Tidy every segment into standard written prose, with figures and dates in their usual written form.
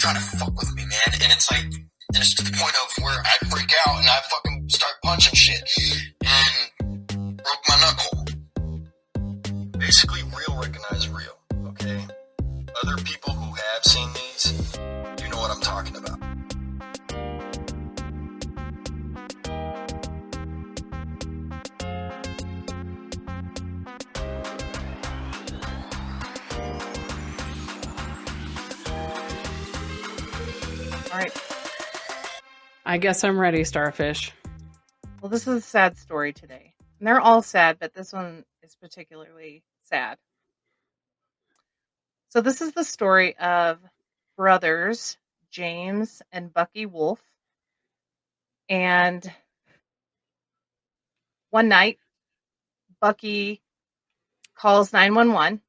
trying to fuck with me, man. And it's like, and it's to the point of where I freak out and I fucking start punching shit. And broke my knuckle. Basically, real recognize real, okay? Other people who have seen these, you know what I'm talking about. All right. I guess I'm ready, Starfish. Well, this is a sad story today. And they're all sad, but this one is particularly sad. So this is the story of brothers James and Buckey Wolfe. And one night, Buckey calls 911,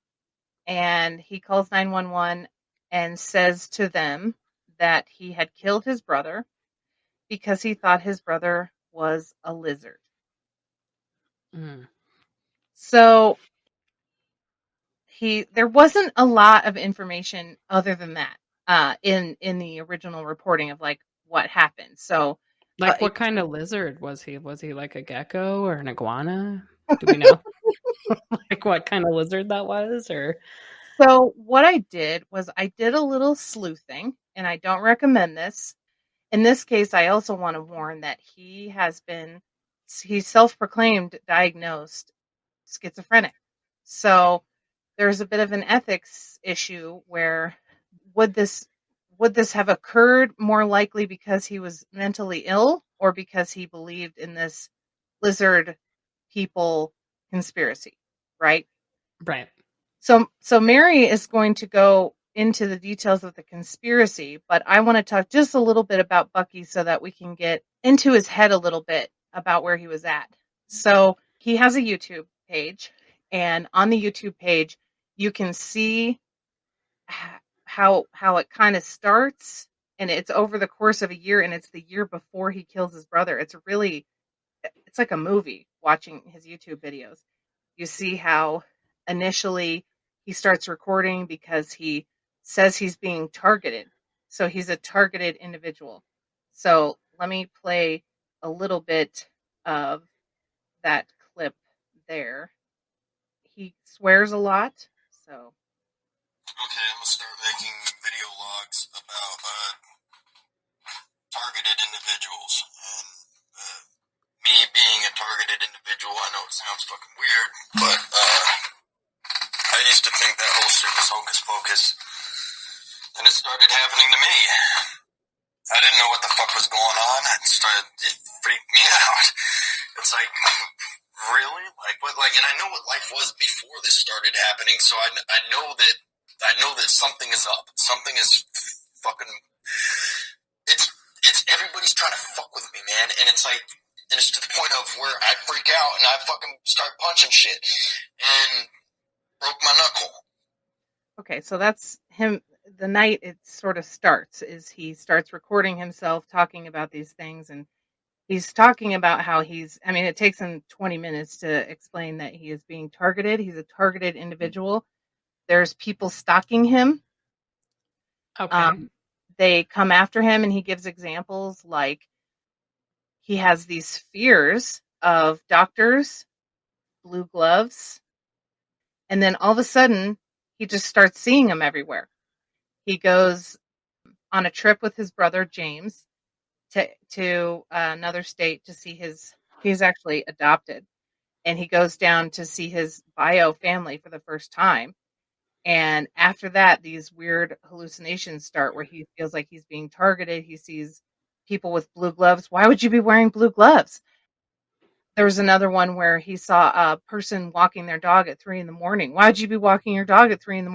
and he calls 911 and says to them that he had killed his brother because he thought his brother was a lizard. So there wasn't a lot of information other than that in the original reporting of like what happened. So like what kind of lizard was he? Was he like a gecko or an iguana? Do we know? Like what kind of lizard that was? Or so what I did was I did a little sleuthing, and I don't recommend this. In this case, I also want to warn that he's self-proclaimed diagnosed schizophrenic. So there's a bit of an ethics issue where would this have occurred more likely because he was mentally ill or because he believed in this lizard people conspiracy, right? Right. So Mary is going to go into the details of the conspiracy, but I want to talk just a little bit about Buckey so that we can get into his head a little bit about where he was at. So he has a YouTube page, and on the YouTube page, you can see how it kind of starts, and it's over the course of a year, and it's the year before he kills his brother. It's like a movie watching his YouTube videos. You see how initially he starts recording because he says he's being targeted. So he's a targeted individual. So let me play a little bit of that clip there. He swears a lot, so. Okay, I'm gonna start making video logs about targeted individuals. And me being a targeted individual, I know it sounds fucking weird, but I used to think that whole shit was hocus pocus. And it started happening to me. I didn't know what the fuck was going on. It freaked me out. It's like, really? And I know what life was before this started happening, so I know that something is up. Something is fucking, it's everybody's trying to fuck with me, man. And it's like, and it's to the point of where I freak out and I fucking start punching shit and broke my knuckle. Okay, so that's him. The night it sort of starts is he starts recording himself talking about these things, and he's talking about how it takes him 20 minutes to explain that he is being targeted. He's a targeted individual. There's people stalking him. Okay. They come after him, and he gives examples like he has these fears of doctors, blue gloves, and then all of a sudden he just starts seeing them everywhere. He goes on a trip with his brother James to another state to see he's actually adopted, and he goes down to see his bio family for the first time. And after that, these weird hallucinations start where he feels like he's being targeted. He sees people with blue gloves. Why would you be wearing blue gloves? There was another one where he saw a person walking their dog at 3 a.m. Why would you be walking your dog at 3 a.m.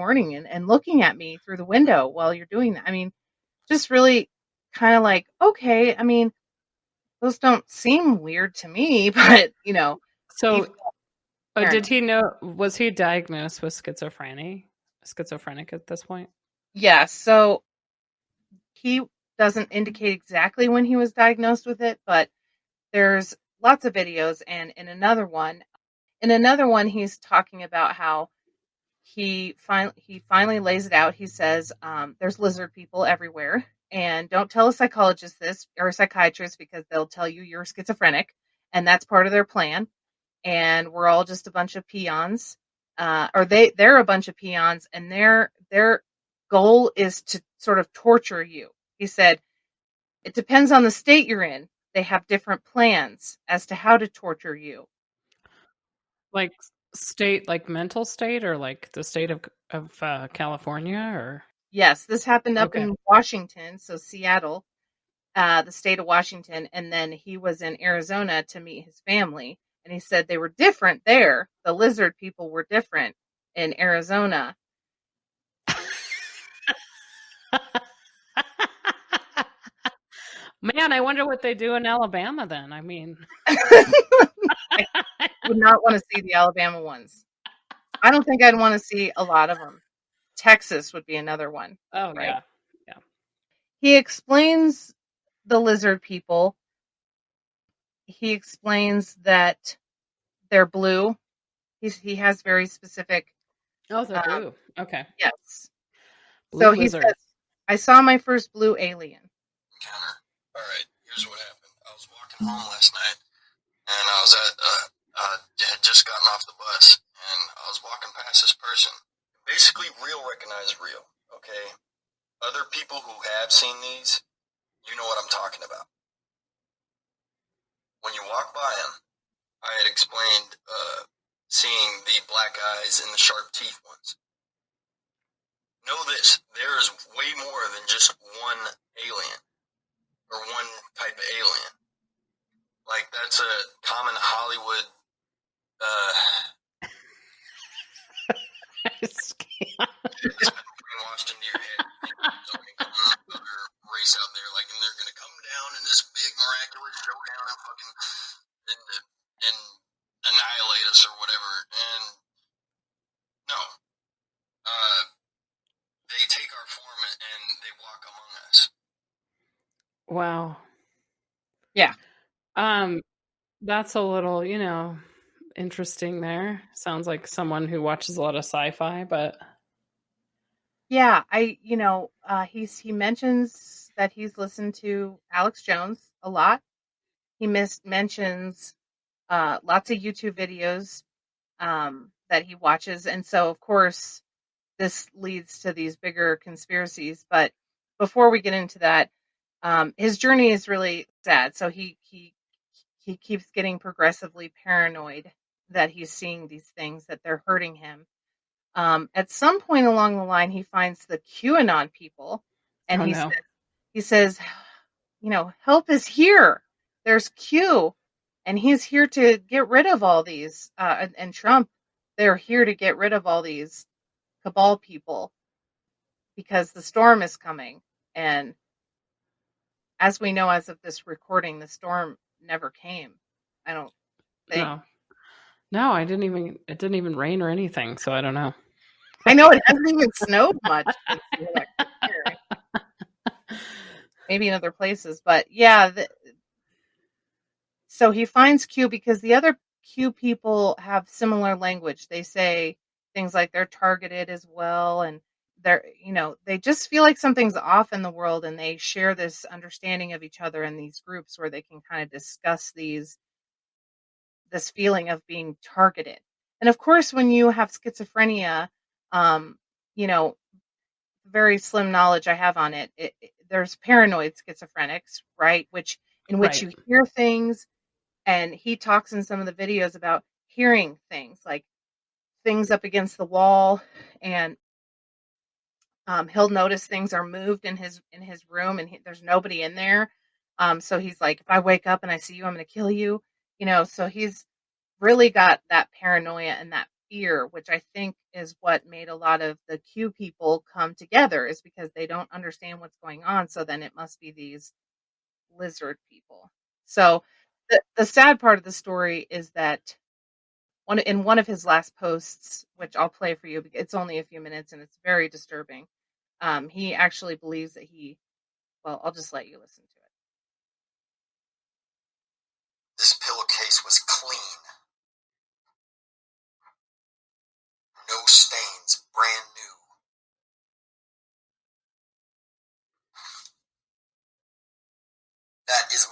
and looking at me through the window while you're doing that? I mean, just really kind of like, okay, I mean, those don't seem weird to me, but So did he know, was he diagnosed with schizophrenic at this point? Yeah, so he doesn't indicate exactly when he was diagnosed with it, but there's lots of videos, and in another one he's talking about how he finally lays it out. He says, there's lizard people everywhere, and don't tell a psychologist this or a psychiatrist because they'll tell you you're schizophrenic, and that's part of their plan. And we're all just a bunch of peons, or they're a bunch of peons, and their goal is to sort of torture you. He said, it depends on the state you're in. They have different plans as to how to torture you. Like state, like mental state, or like the state of California, or Yes, this happened up okay. in Washington, so Seattle, the state of Washington, and then he was in Arizona to meet his family, and he said they were different there. The lizard people were different in Arizona. Man, I wonder what they do in Alabama then. I mean, I would not want to see the Alabama ones. I don't think I'd want to see a lot of them. Texas would be another one, oh right? yeah, yeah. He explains the lizard people. He explains that they're blue. He has very specific, Oh, they're um, blue. Okay, yes. blue So he lizard. says, I saw my first blue alien. Encounter. All right, here's what happened. I was walking home last night, and I was had just gotten off the bus, and I was walking past this person. Basically, real recognize real. Okay, other people who have seen these, you know what I'm talking about. When you walk by him, I had explained seeing the black eyes and the sharp teeth ones. Know this, there is way more than just one alien, or one type of alien. Like, that's a common Hollywood, it's been brainwashed into your head. There's only other race out there, like, and they're gonna come down in this big miraculous showdown and fucking, and annihilate us or whatever, and no. They take our form and they walk among us. Wow. Yeah. That's a little, interesting there. Sounds like someone who watches a lot of sci-fi, but Yeah, he mentions that he's listened to Alex Jones a lot. He mentions lots of YouTube videos that he watches, and so of course this leads to these bigger conspiracies. But before we get into that, his journey is really sad. So he keeps getting progressively paranoid that he's seeing these things, that they're hurting him. At some point along the line, he finds the QAnon people, and oh no. he says, help is here. There's Q, and he's here to get rid of all these. And Trump, they're here to get rid of all these cabal people because the storm is coming. And as we know, as of this recording, the storm never came. I don't think. No. No, it didn't even rain or anything, so I don't know. I know it hasn't even snowed much this year. Maybe in other places, but yeah. So he finds Q because the other Q people have similar language. They say things like they're targeted as well, and they just feel like something's off in the world, and they share this understanding of each other in these groups where they can kind of discuss this feeling of being targeted. And of course, when you have schizophrenia, you know, very slim knowledge I have on it. There's paranoid schizophrenics, right? In which Right. you hear things, and he talks in some of the videos about hearing things like things up against the wall, and he'll notice things are moved in his room, and there's nobody in there. So he's like, if I wake up and I see you, I'm going to kill you. So he's really got that paranoia and that fear, which I think is what made a lot of the Q people come together, is because they don't understand what's going on. So then it must be these lizard people. So the sad part of the story is that in one of his last posts, which I'll play for you, because it's only a few minutes and it's very disturbing. He actually believes that I'll just let you listen to it. This pillowcase was clean. No stains,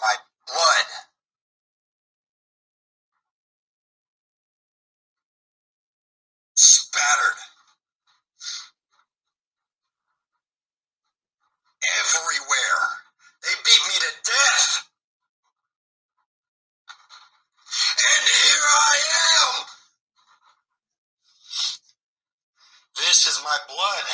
my blood. Spattered. Everywhere. They beat me to death. And here I am. This is my blood.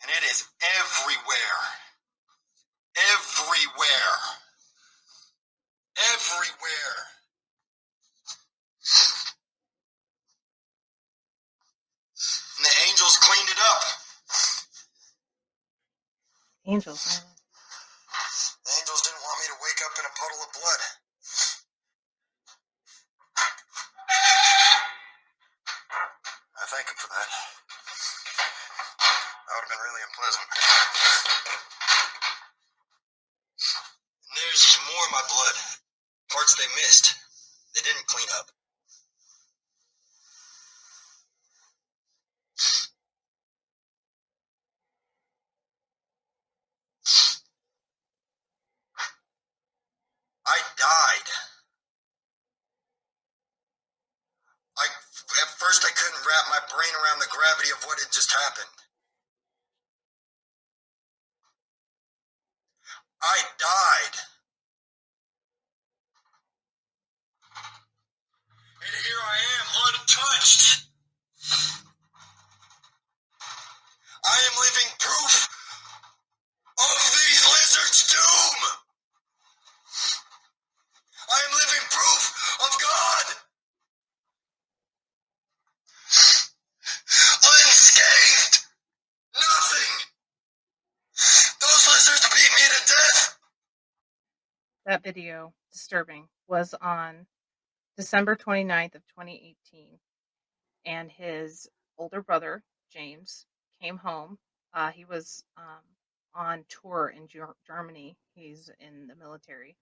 And it is everywhere. Everywhere. Everywhere. And the angels cleaned it up. Angels. The angels didn't want me to wake up in a puddle of blood. I thank him for that. That would have been really unpleasant. And there's more of my blood. Parts they missed. They didn't clean up. I died. At first I couldn't wrap my brain around the gravity of what had just happened. I died. And here I am, untouched. I am living proof of these lizards' doom. I am living proof of God. Unscathed. Nothing. Those lizards beat me to death. That video, disturbing, was on December 29th of 2018. And his older brother, James, came home. He was on tour in Germany. He's in the military.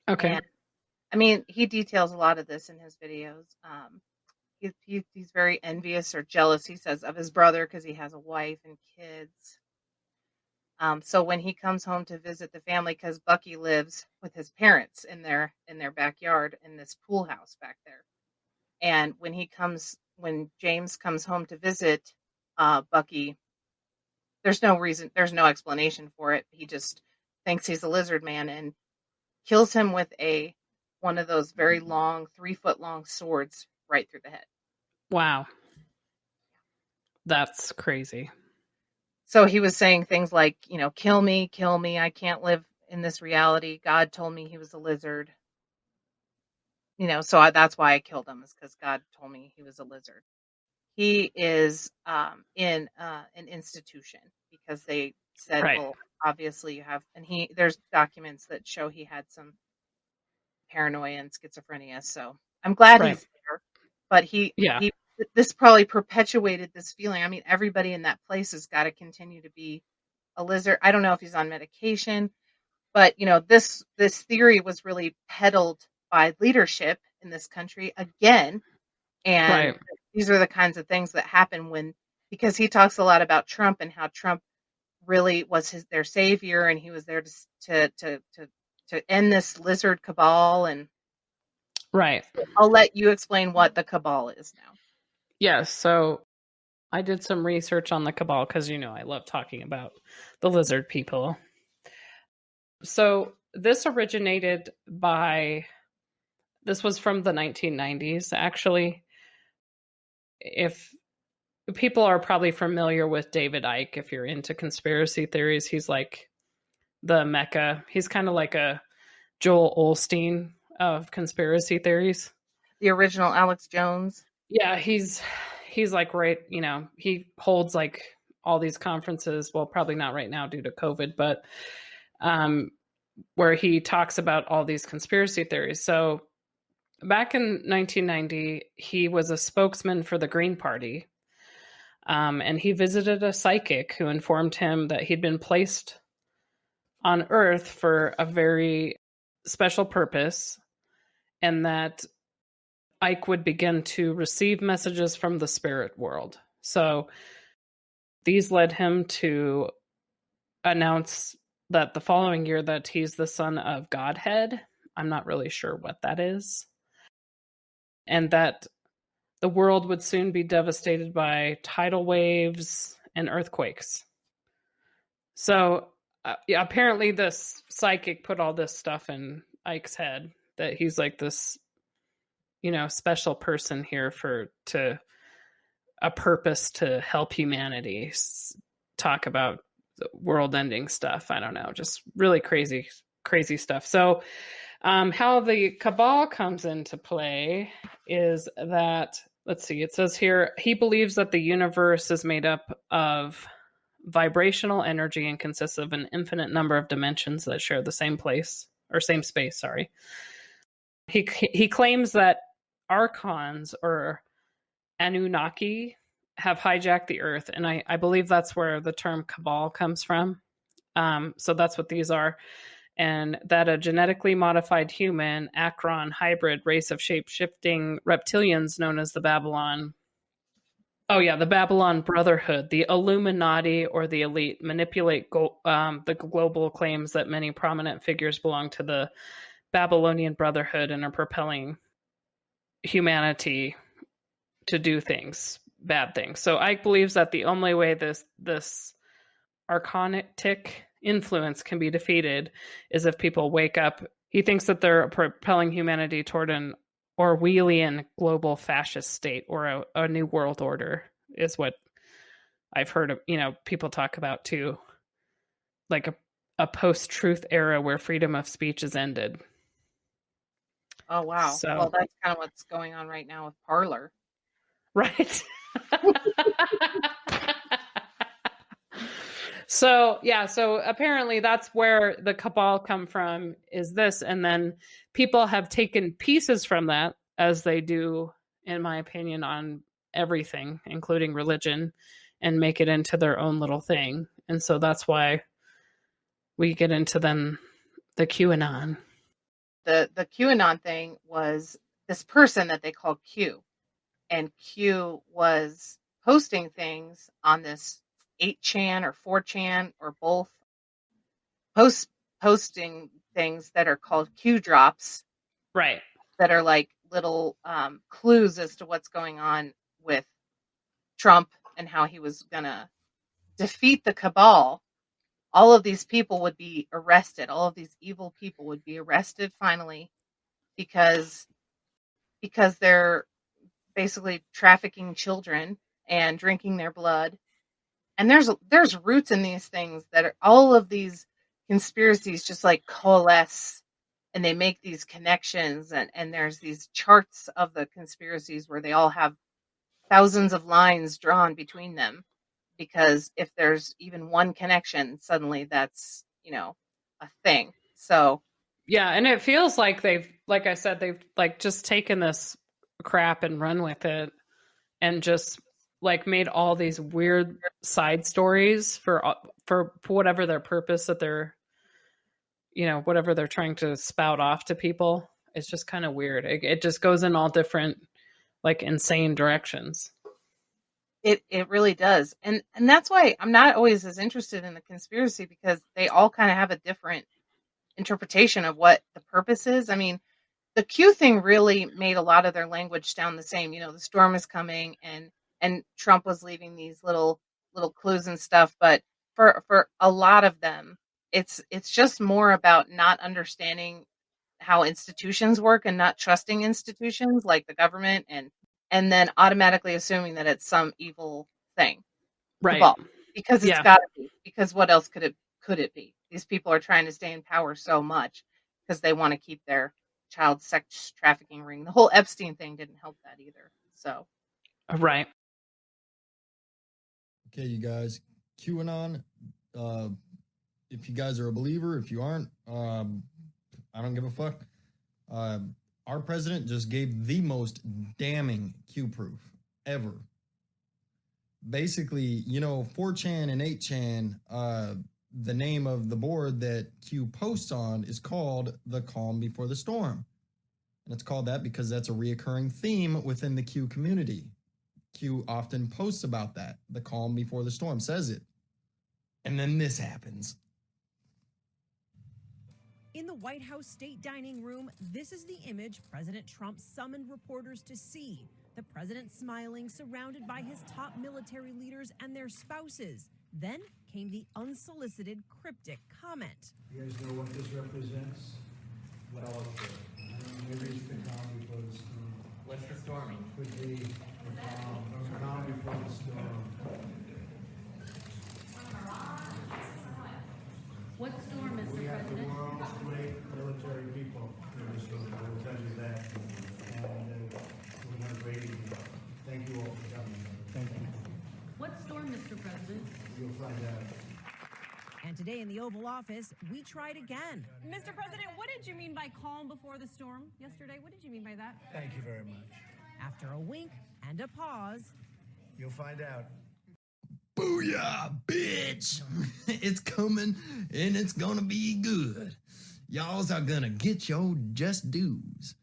Okay. And, I mean, he details a lot of this in his videos. He's very envious or jealous, he says, of his brother because he has a wife and kids. So when he comes home to visit the family, because Buckey lives with his parents in their backyard in this pool house back there, and when James comes home to visit Buckey, there's no explanation for it. He just thinks he's a lizard man and kills him with one of those very long, 3-foot long swords right through the head. Wow. That's crazy. So he was saying things like, kill me, I can't live in this reality. God told me he was a lizard. So that's why I killed him, is because God told me he was a lizard. He is in an institution because they said, Right. well, obviously you have, and there's documents that show he had some paranoia and schizophrenia. So I'm glad Right. he's there, but this probably perpetuated this feeling. I mean, everybody in that place has got to continue to be a lizard. I don't know if he's on medication, but this theory was really peddled by leadership in this country again. And Right. these are the kinds of things that happen because he talks a lot about Trump and how Trump really was their savior, and he was there to end this lizard cabal. And Right. I'll let you explain what the cabal is now. Yes. So I did some research on the cabal because, I love talking about the lizard people. So this was from the 1990s, actually. If people are probably familiar with David Icke, if you're into conspiracy theories, he's like the mecca. He's kind of like a Joel Osteen of conspiracy theories. The original Alex Jones. Yeah, he's like, right, he holds like all these conferences, well, probably not right now due to COVID, but where he talks about all these conspiracy theories. So back in 1990, he was a spokesman for the Green Party. And he visited a psychic who informed him that he'd been placed on Earth for a very special purpose, and that Ike would begin to receive messages from the spirit world. So these led him to announce that the following year that he's the son of Godhead. I'm not really sure what that is. And that the world would soon be devastated by tidal waves and earthquakes. So yeah, apparently this psychic put all this stuff in Ike's head, that he's like this, special person here for to a purpose to help humanity, talk about world-ending stuff. I don't know, just really crazy stuff. So how the cabal comes into play is that, let's see, it says here, he believes that the universe is made up of vibrational energy and consists of an infinite number of dimensions that share the same place, or same space, sorry. He claims that archons, or Anunnaki, have hijacked the earth, and I believe that's where the term cabal comes from. So that's what these are. And that a genetically modified human, Akron hybrid race of shape-shifting reptilians known as the Babylon Brotherhood, the Illuminati, or the elite, manipulate the global claims that many prominent figures belong to the Babylonian Brotherhood and are propelling humanity to do bad things. So Ike believes that the only way this archonic influence can be defeated is if people wake up. He thinks that they're propelling humanity toward an Orwellian global fascist state, or a new world order, is what I've heard of, people talk about too, like a post-truth era where freedom of speech is ended. Oh, wow. So, well, that's kind of what's going on right now with Parler. Right. So apparently that's where the cabal come from, is this, and then people have taken pieces from that, as they do, in my opinion, on everything, including religion, and make it into their own little thing. And so that's why we get into then the QAnon. The QAnon thing was this person that they call Q, and Q was posting things on this 8chan or 4chan or both, posting things that are called Q drops, Right. that are like little clues as to what's going on with Trump and how he was gonna defeat the cabal. All of these people would be arrested. All of these evil people would be arrested finally, because they're basically trafficking children and drinking their blood. And there's roots in these things that are, all of these conspiracies just like coalesce, and they make these connections, and there's these charts of the conspiracies where they all have thousands of lines drawn between them, because if there's even one connection, suddenly that's, a thing. So Yeah, and it feels like they've like just taken this crap and run with it, and just like made all these weird side stories for whatever their purpose, that they're, whatever they're trying to spout off to people. It's just kind of weird. It just goes in all different, like, insane directions. it really does. And that's why I'm not always as interested in the conspiracy, because they all kind of have a different interpretation of what the purpose is. I mean, the Q thing really made a lot of their language sound the same. The storm is coming, and Trump was leaving these little clues and stuff. But for a lot of them, it's just more about not understanding how institutions work and not trusting institutions like the government, and then automatically assuming that it's some evil thing, Right. cabal, because it's Yeah. got to be. Because what else could it be? These people are trying to stay in power so much because they want to keep their child sex trafficking ring. The whole Epstein thing didn't help that either. So, Right. Okay, you guys, QAnon. If you guys are a believer, if you aren't, I don't give a fuck. Our president just gave the most damning Q proof ever. Basically, 4chan and 8chan, the name of the board that Q posts on is called The Calm Before the Storm. And it's called that because that's a reoccurring theme within the Q community. Q often posts about that. The calm before the storm says it. And then this happens. In the White House State Dining Room, this is the image President Trump summoned reporters to see. The president smiling, surrounded by his top military leaders and their spouses. Then came the unsolicited, cryptic comment. You guys know what this represents? Well, maybe it's the calm before the storm. What's the storming? Could be the calm before the storm. What storm, Mr. We have the President? world's great military people in this room. I will tell you that. And we're going to great evening. Thank you all for coming. Thank you. What storm, Mr. President? You'll find out. And today in the Oval Office, we tried again. Mr. President, what did you mean by calm before the storm yesterday? What did you mean by that? Thank you very much. After a wink and a pause, You'll find out. Booyah, bitch! It's coming and it's gonna be good. Y'alls are gonna get your just dues.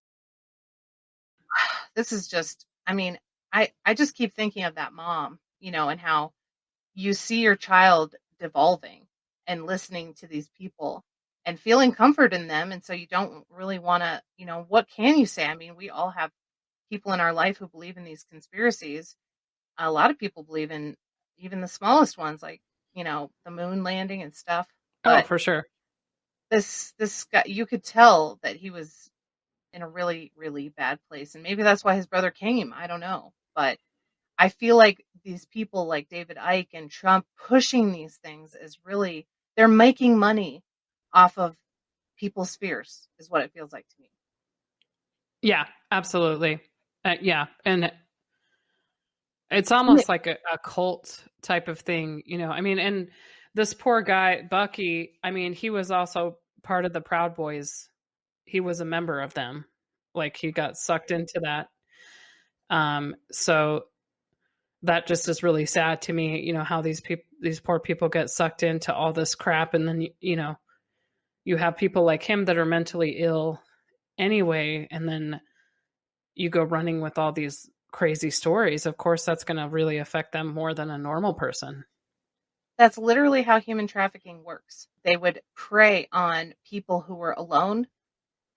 This is just, I mean, I just keep thinking of that mom, and how you see your child devolving and listening to these people and feeling comfort in them. And so you don't really want to, what can you say? I mean, we all have people in our life who believe in these conspiracies. A lot of people believe in even the smallest ones, like, the moon landing and stuff. But for sure. this guy, you could tell that he was in a really, really bad place. And maybe that's why his brother came. I don't know. But I feel like these people like David Icke and Trump pushing these things is really, they're making money off of people's fears, is what it feels like to me. Yeah, absolutely. Yeah. And it's almost like a cult type of thing, I mean, and this poor guy, Buckey, I mean, he was also part of the Proud Boys. He was a member of them. Like, he got sucked into that. So that just is really sad to me, how these poor people get sucked into all this crap. And then, you have people like him that are mentally ill anyway. And then you go running with all these crazy stories. Of course, that's going to really affect them more than a normal person. That's literally how human trafficking works. They would prey on people who were alone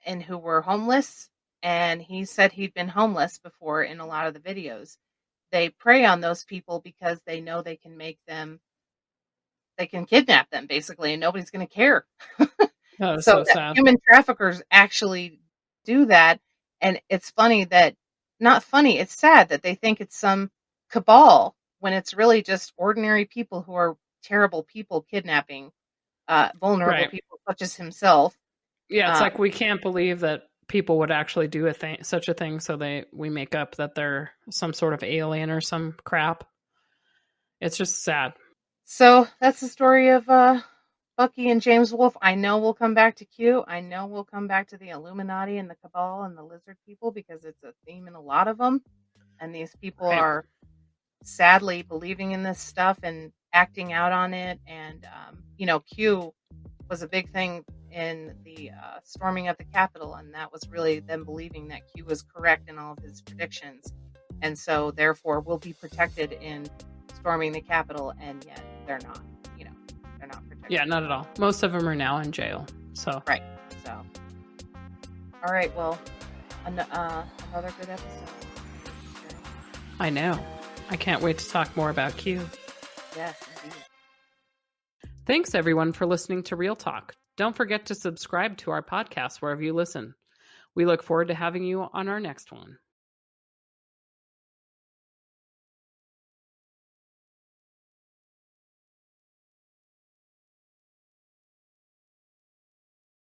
and who were homeless. And he said he'd been homeless before in a lot of the videos. They prey on those people because they know they can kidnap them basically, and nobody's going to care. Oh, so sad. Human traffickers actually do that. And it's it's sad that they think it's some cabal when it's really just ordinary people who are terrible people kidnapping vulnerable people such as himself. Yeah, it's like we can't believe that people would actually do such a thing, so we make up that they're some sort of alien or some crap. It's just sad. So that's the story of Buckey and James Wolfe. I know we'll come back to Q. I know we'll come back to the Illuminati and the cabal and the lizard people because it's a theme in a lot of them. And these people are sadly believing in this stuff and acting out on it. And, Q was a big thing in the storming of the Capitol. And that was really them believing that Q was correct in all of his predictions. And so therefore we'll be protected in storming the Capitol. And yet they're not, they're not protected. Yeah, not at all. Most of them are now in jail. So right. So, all right. Well, another good episode. Okay. I know. I can't wait to talk more about Q. Yes, indeed. Thanks, everyone, for listening to Real Talk. Don't forget to subscribe to our podcast wherever you listen. We look forward to having you on our next one.